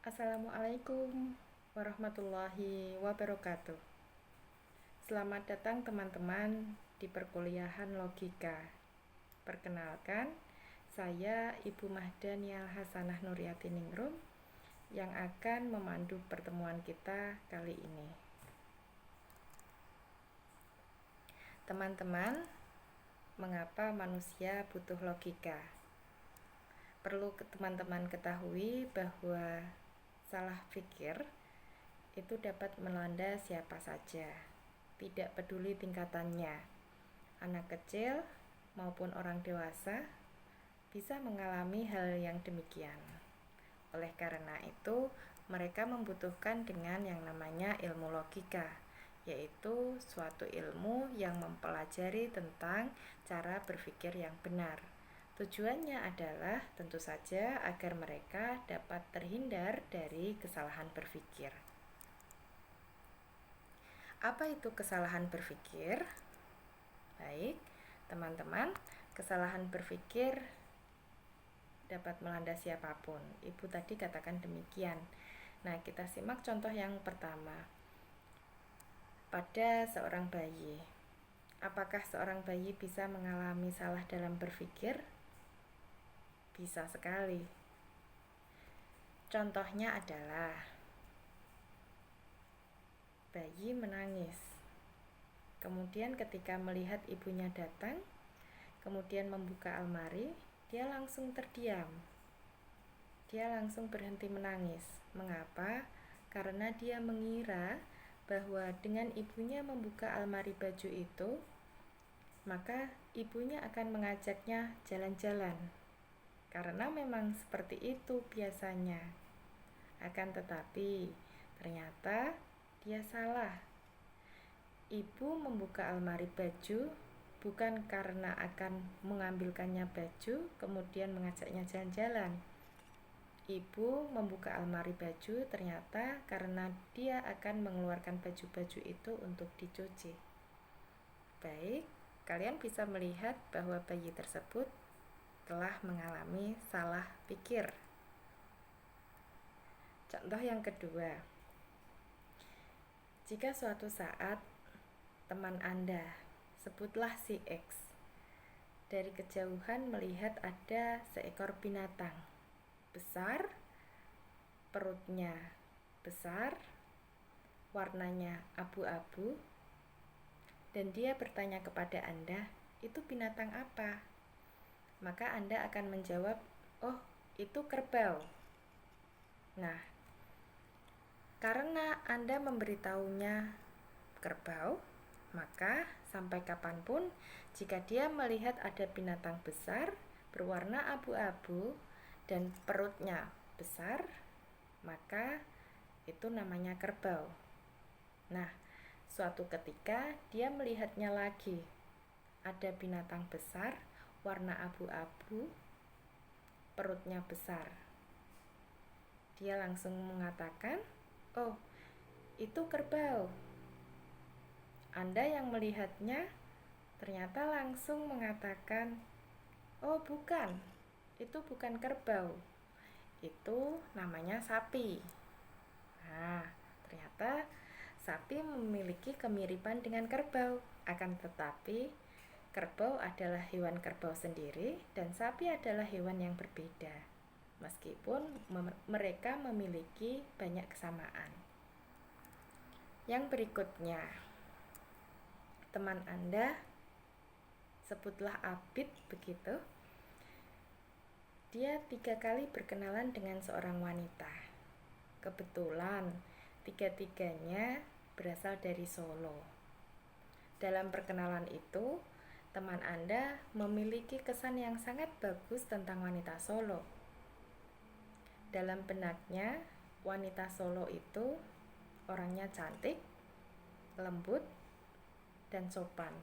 Assalamualaikum warahmatullahi wabarakatuh. Selamat datang teman-teman di perkuliahan logika. Perkenalkan, saya Ibu Mahdanial Hasanah Nuriyati Ningrum yang akan memandu pertemuan kita kali ini. Teman-teman, mengapa manusia butuh logika? Perlu teman-teman ketahui bahwa salah pikir itu dapat melanda siapa saja, tidak peduli tingkatannya. Anak kecil maupun orang dewasa bisa mengalami hal yang demikian. Oleh karena itu, mereka membutuhkan dengan yang namanya ilmu logika, yaitu suatu ilmu yang mempelajari tentang cara berpikir yang benar. Tujuannya adalah tentu saja agar mereka dapat terhindar dari kesalahan berpikir. Apa itu kesalahan berpikir? Baik, teman-teman, kesalahan berpikir dapat melanda siapapun. Ibu tadi katakan demikian. Nah, kita simak contoh yang pertama. Pada seorang bayi, apakah seorang bayi bisa mengalami salah dalam berpikir? Bisa sekali. Contohnya adalah bayi menangis. Kemudian ketika melihat ibunya datang, kemudian membuka almari, dia langsung terdiam. Dia langsung berhenti menangis. Mengapa? Karena dia mengira bahwa dengan ibunya membuka almari baju itu, maka ibunya akan mengajaknya jalan-jalan. Karena memang seperti itu biasanya. Akan tetapi, ternyata dia salah. Ibu membuka almari baju bukan karena akan mengambilkannya baju, kemudian mengajaknya jalan-jalan. Ibu membuka almari baju ternyata karena dia akan mengeluarkan baju-baju itu untuk dicuci. Baik, kalian bisa melihat bahwa bayi tersebut telah mengalami salah pikir. Contoh yang kedua, jika suatu saat teman Anda, sebutlah si X, dari kejauhan melihat ada seekor binatang besar, perutnya besar, warnanya abu-abu, dan dia bertanya kepada Anda, itu binatang apa? Maka Anda akan menjawab, oh, itu kerbau. Nah, karena Anda memberitahunya kerbau, maka sampai kapanpun jika dia melihat ada binatang besar berwarna abu-abu dan perutnya besar, maka itu namanya kerbau. Nah, suatu ketika dia melihatnya lagi, ada binatang besar warna abu-abu, perutnya besar. Dia langsung mengatakan, oh, itu kerbau. Anda yang melihatnya ternyata langsung mengatakan, oh bukan, itu bukan kerbau, itu namanya sapi. Nah, ternyata sapi memiliki kemiripan dengan kerbau, akan tetapi kerbau adalah hewan kerbau sendiri dan sapi adalah hewan yang berbeda, meskipun mereka memiliki banyak kesamaan. Yang berikutnya, teman Anda, sebutlah Abid begitu, dia 3 kali berkenalan dengan seorang wanita. Kebetulan 3-tiganya berasal dari Solo. Dalam perkenalan itu, teman Anda memiliki kesan yang sangat bagus tentang wanita Solo. Dalam benaknya, wanita Solo itu orangnya cantik, lembut, dan sopan.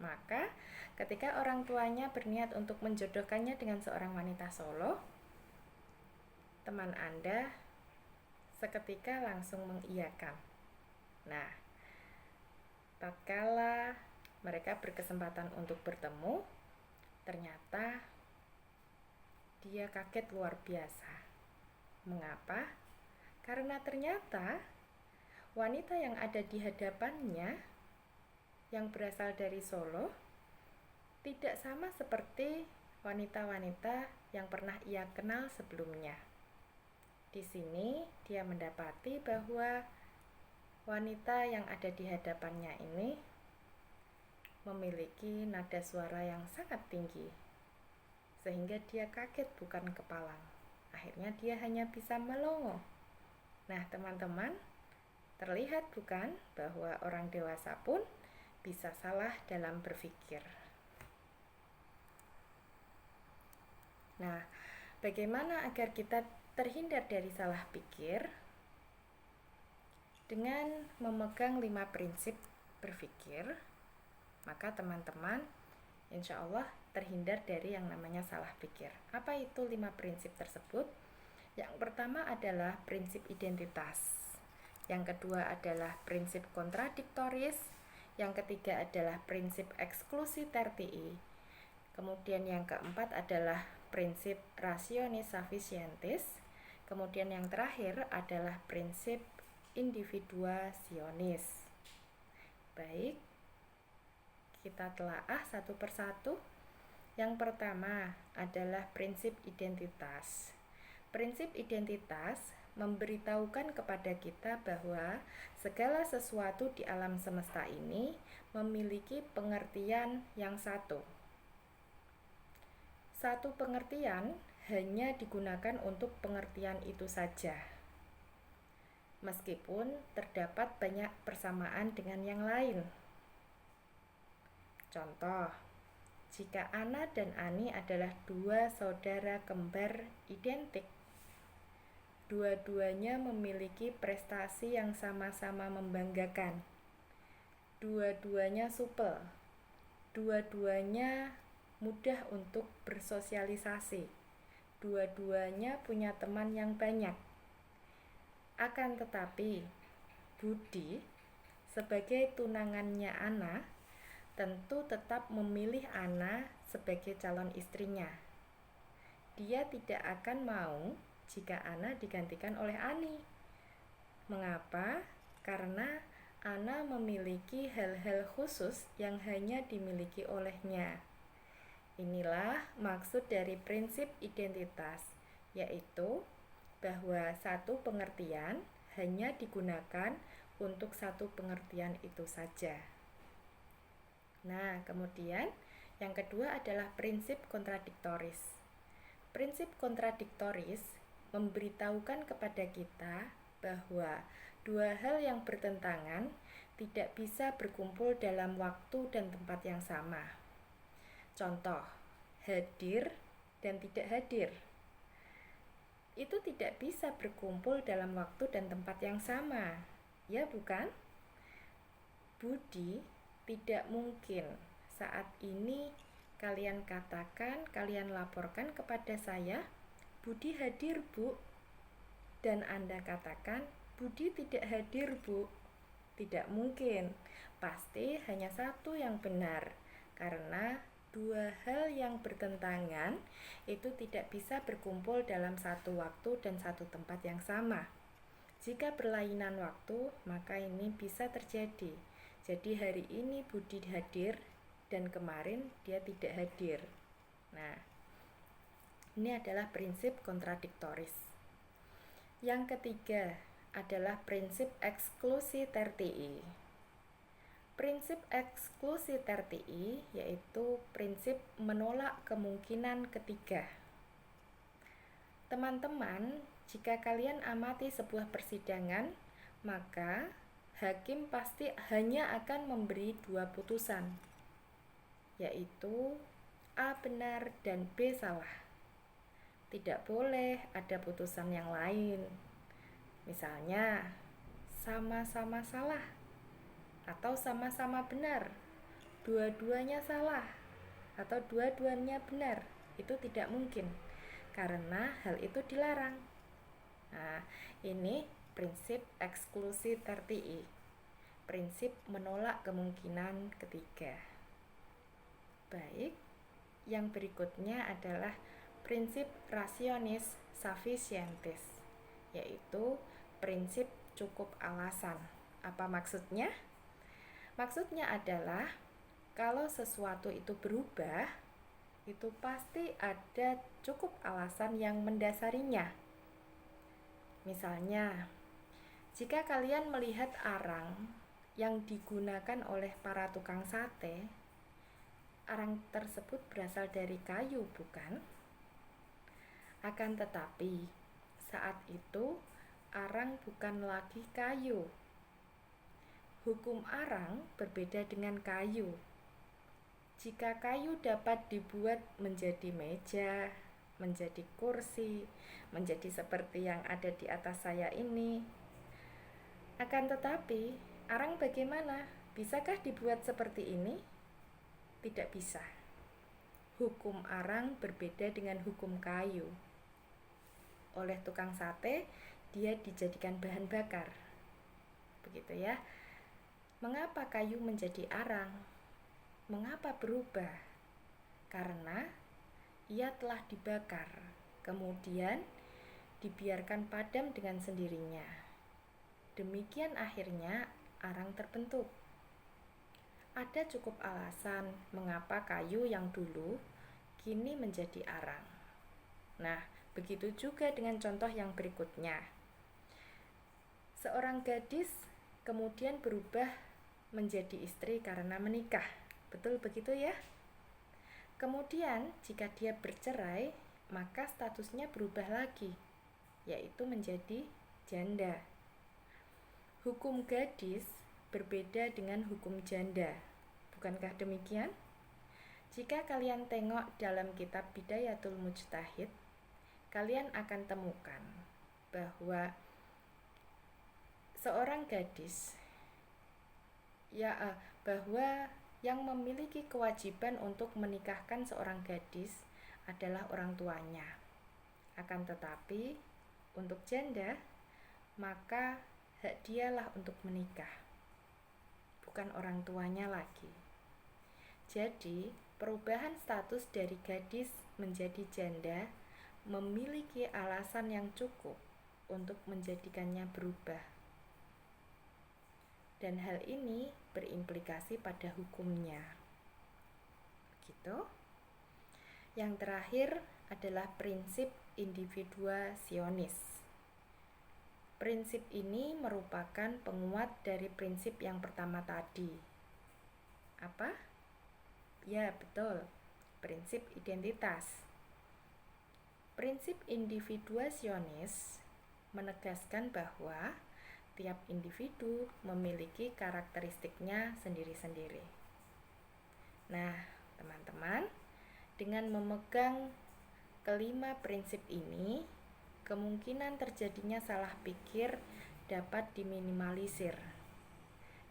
Maka, ketika orang tuanya berniat untuk menjodohkannya dengan seorang wanita Solo, teman Anda seketika langsung mengiyakan. Nah, tatkala mereka berkesempatan untuk bertemu, ternyata dia kaget luar biasa. Mengapa? Karena ternyata wanita yang ada di hadapannya yang berasal dari Solo tidak sama seperti wanita-wanita yang pernah ia kenal sebelumnya. Di sini dia mendapati bahwa wanita yang ada di hadapannya ini memiliki nada suara yang sangat tinggi, sehingga dia kaget bukan kepalang. Akhirnya dia hanya bisa melongo. Nah, teman-teman, terlihat bukan bahwa orang dewasa pun bisa salah dalam berpikir. Nah, bagaimana agar kita terhindar dari salah pikir? Dengan memegang 5 prinsip berpikir, maka teman-teman insya Allah terhindar dari yang namanya salah pikir. Apa itu 5 prinsip tersebut? Yang pertama adalah prinsip identitas. Yang kedua adalah prinsip kontradiktoris. Yang ketiga adalah prinsip eksklusi tertii. Kemudian yang keempat adalah prinsip rationis sufficientis. Kemudian yang terakhir adalah prinsip individuasionis. Baik, kita telaah satu persatu. Yang pertama adalah prinsip identitas. Prinsip identitas memberitahukan kepada kita bahwa segala sesuatu di alam semesta ini memiliki pengertian yang satu. Satu pengertian hanya digunakan untuk pengertian itu saja, meskipun terdapat banyak persamaan dengan yang lain. Contoh, jika Ana dan Ani adalah dua saudara kembar identik, dua-duanya memiliki prestasi yang sama-sama membanggakan, dua-duanya supel, dua-duanya mudah untuk bersosialisasi, dua-duanya punya teman yang banyak. Akan tetapi, Budi sebagai tunangannya Ana tentu tetap memilih Ana sebagai calon istrinya. Dia tidak akan mau jika Ana digantikan oleh Ani. Mengapa? Karena Ana memiliki hal-hal khusus yang hanya dimiliki olehnya. Inilah maksud dari prinsip identitas, yaitu bahwa satu pengertian hanya digunakan untuk satu pengertian itu saja. Nah, kemudian yang kedua adalah prinsip kontradiktoris. Prinsip kontradiktoris memberitahukan kepada kita bahwa dua hal yang bertentangan tidak bisa berkumpul dalam waktu dan tempat yang sama. Contoh, hadir dan tidak hadir. Itu tidak bisa berkumpul dalam waktu dan tempat yang sama. Ya, bukan? Budi tidak mungkin saat ini kalian katakan, kalian laporkan kepada saya, Budi hadir, Bu. Dan Anda katakan, Budi tidak hadir, Bu. Tidak mungkin. Pasti hanya satu yang benar. Karena dua hal yang bertentangan itu tidak bisa berkumpul dalam satu waktu dan satu tempat yang sama. Jika berlainan waktu, maka ini bisa terjadi. Jadi hari ini Budi hadir dan kemarin dia tidak hadir. Nah, ini adalah prinsip kontradiktoris. Yang ketiga adalah prinsip eksklusi tertii. Prinsip eksklusi tertii yaitu prinsip menolak kemungkinan ketiga. Teman-teman, jika kalian amati sebuah persidangan, maka hakim pasti hanya akan memberi dua putusan, yaitu A benar dan B salah. Tidak boleh ada putusan yang lain. Misalnya, sama-sama salah atau sama-sama benar, dua-duanya salah atau dua-duanya benar. Itu tidak mungkin karena hal itu dilarang. Nah, ini prinsip eksklusi tertii, prinsip menolak kemungkinan ketiga. Baik, yang berikutnya adalah prinsip rationis sufficientis, yaitu prinsip cukup alasan. Apa maksudnya? Maksudnya adalah kalau sesuatu itu berubah, itu pasti ada cukup alasan yang mendasarinya. Misalnya, jika kalian melihat arang yang digunakan oleh para tukang sate, arang tersebut berasal dari kayu, bukan? Akan tetapi, saat itu arang bukan lagi kayu. Hukum arang berbeda dengan kayu. Jika kayu dapat dibuat menjadi meja, menjadi kursi, menjadi seperti yang ada di atas saya ini. Akan tetapi, arang bagaimana? Bisakah dibuat seperti ini? Tidak bisa. Hukum arang berbeda dengan hukum kayu. Oleh tukang sate, dia dijadikan bahan bakar. Begitu ya. Mengapa kayu menjadi arang? Mengapa berubah? Karena ia telah dibakar, kemudian dibiarkan padam dengan sendirinya. Demikian akhirnya arang terbentuk. Ada cukup alasan mengapa kayu yang dulu kini menjadi arang. Nah, begitu juga dengan contoh yang berikutnya. Seorang gadis kemudian berubah menjadi istri karena menikah. Betul begitu ya? Kemudian, jika dia bercerai, maka statusnya berubah lagi, yaitu menjadi janda. Hukum gadis berbeda dengan hukum janda. Bukankah demikian? Jika kalian tengok dalam kitab Bidayatul Mujtahid, kalian akan temukan bahwa seorang gadis bahwa yang memiliki kewajiban untuk menikahkan seorang gadis adalah orang tuanya. Akan tetapi, untuk janda, maka hak dialah untuk menikah, bukan orang tuanya lagi. Jadi, perubahan status dari gadis menjadi janda memiliki alasan yang cukup untuk menjadikannya berubah. Dan hal ini berimplikasi pada hukumnya. Begitu. Yang terakhir adalah prinsip individuasionis. Prinsip ini merupakan penguat dari prinsip yang pertama tadi. Apa? Ya, betul. Prinsip identitas. Prinsip individuasionis menegaskan bahwa tiap individu memiliki karakteristiknya sendiri-sendiri. Nah, teman-teman, dengan memegang kelima prinsip ini, kemungkinan terjadinya salah pikir dapat diminimalisir.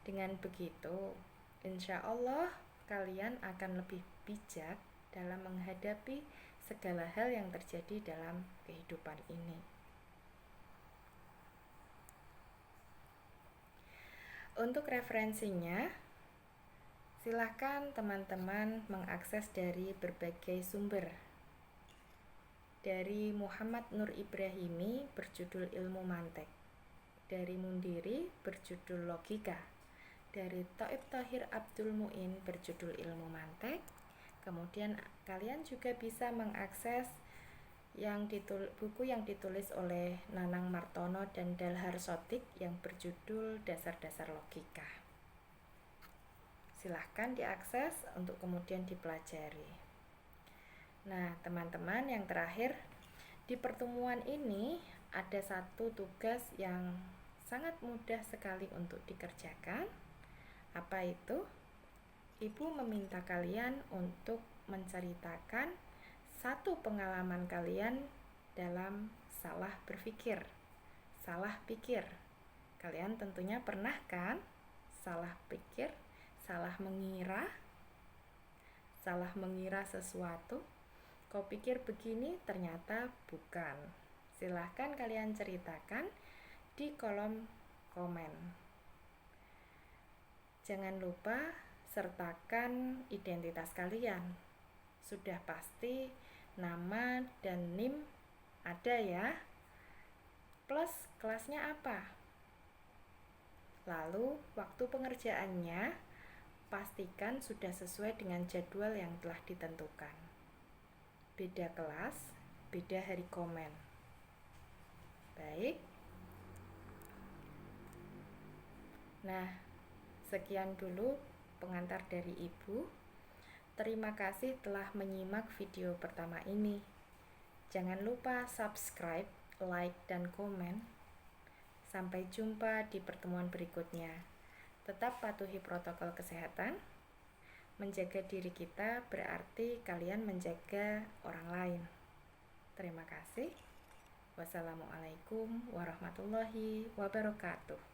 Dengan begitu, insya Allah kalian akan lebih bijak dalam menghadapi segala hal yang terjadi dalam kehidupan ini. Untuk referensinya, silakan teman-teman mengakses dari berbagai sumber. Dari Muhammad Nur Ibrahimi berjudul Ilmu Mantek, dari Mundiri berjudul Logika, dari Thaib Thahir Abdul Muin berjudul Ilmu Mantek. Kemudian kalian juga bisa mengakses buku yang ditulis oleh Nanang Martono dan Dalhar Sotik yang berjudul Dasar-Dasar Logika. Silahkan diakses untuk kemudian dipelajari. Nah, teman-teman, yang terakhir, di pertemuan ini ada satu tugas yang sangat mudah sekali untuk dikerjakan. Apa itu? Ibu meminta kalian untuk menceritakan satu pengalaman kalian dalam salah berpikir, salah pikir. Kalian tentunya pernah kan salah pikir, salah mengira sesuatu. Kau pikir begini, ternyata bukan. Silahkan kalian ceritakan di kolom komen. Jangan lupa sertakan identitas kalian. Sudah pasti nama dan NIM ada ya. plus kelasnya apa. Lalu waktu pengerjaannya pastikan sudah sesuai dengan jadwal yang telah ditentukan. Beda kelas, beda hari komen. Baik. Nah, sekian dulu pengantar dari Ibu. Terima kasih telah menyimak video pertama ini. Jangan lupa subscribe, like, dan komen. Sampai jumpa di pertemuan berikutnya. Tetap patuhi protokol kesehatan. Menjaga diri kita berarti kalian menjaga orang lain. Terima kasih. Wassalamualaikum warahmatullahi wabarakatuh.